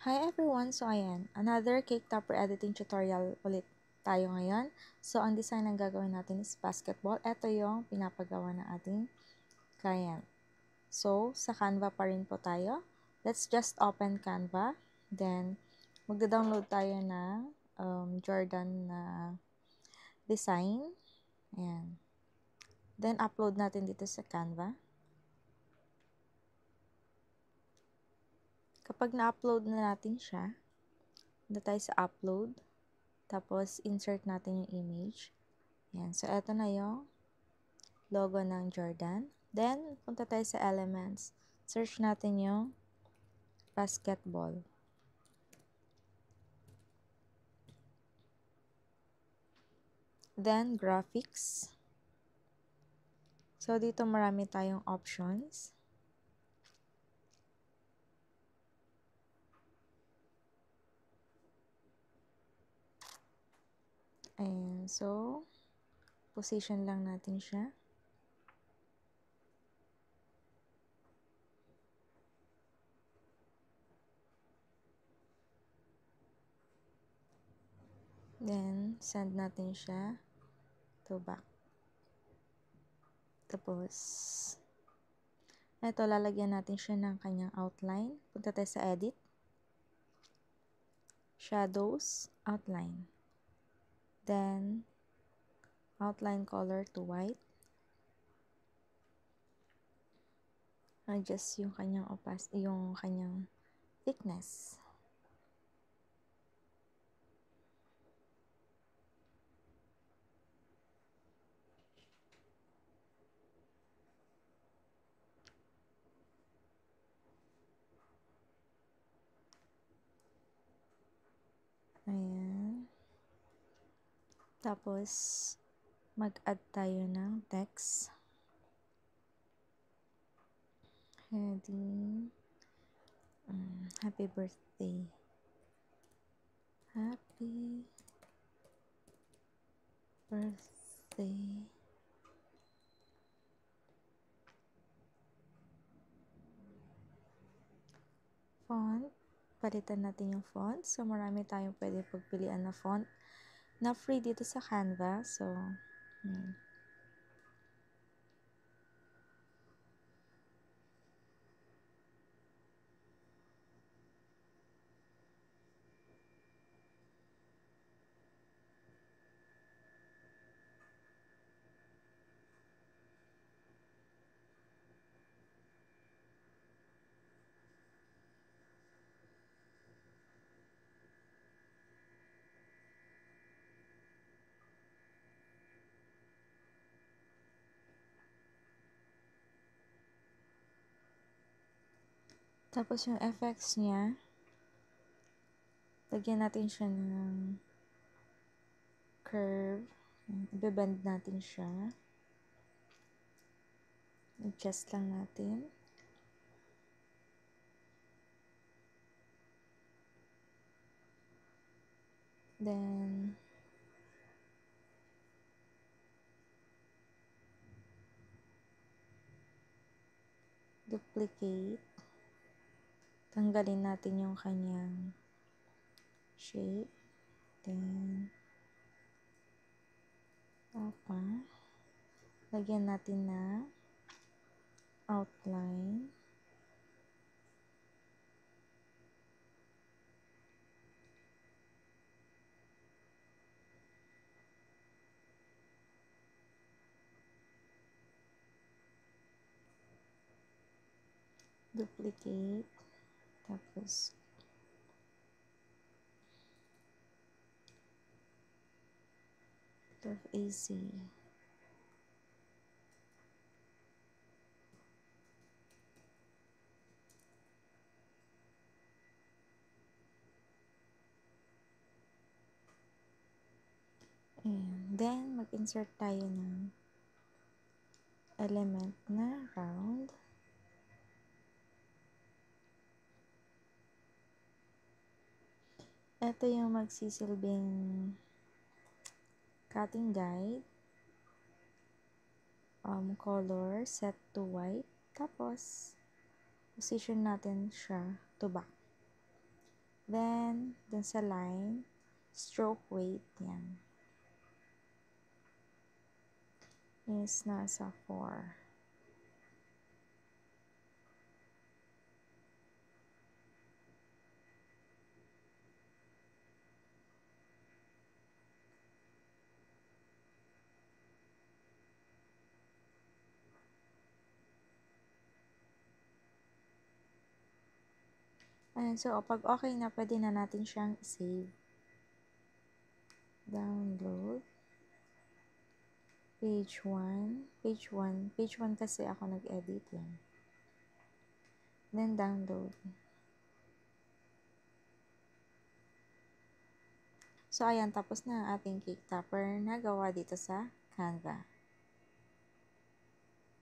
Hi everyone! So ayan, another cake topper editing tutorial ulit tayo ngayon. So ang design ng gagawin natin is basketball. Ito yung pinapagawa ng ating client. So sa Canva pa rin po tayo. Let's just open Canva. Then magda-download tayo ng Jordan na design. Ayan. Then upload natin dito sa Canva. Kapag na-upload na natin siya, punta tayo sa upload. Tapos, insert natin yung image. Yan. So, eto na yung logo ng Jordan. Then, punta tayo sa elements. Search natin yung basketball. Then, graphics. So, dito marami tayong options. Ayan. So, position lang natin siya. Then, send natin siya to back. Tapos, ito, lalagyan natin siya ng kanyang outline. Punta tayo sa edit. Shadows, outline. Then, outline color to white. Adjust yung kanyang yung kanyang thickness. Ayan. Tapos, mag-add tayo ng text. Heading. Happy birthday. Happy birthday. Font. Palitan natin yung font. So, marami tayong pwede pagpilian na font na free dito sa Canva. So, tapos yung effects niya, lagyan natin siya ng curve. Ibebend natin siya. Adjust lang natin. Then, duplicate. Tanggalin natin yung kanyang shape. Then, lagyan natin na outline. Duplicate. Tapos, curve AC. Ayan. Then, mag-insert tayo ng element na round. Ito yung magsisilbing cutting guide. Color, set to white. Tapos, position natin siya to back. Then, dun sa line, stroke weight, yan, is nasa 4. Ayan, so pag okay na, pwede na natin siyang save. Download. Page 1. Page 1. Page 1 kasi ako nag-edit yan. Then, download. So, ayan, tapos na ang ating cake topper na gawa dito sa Canva.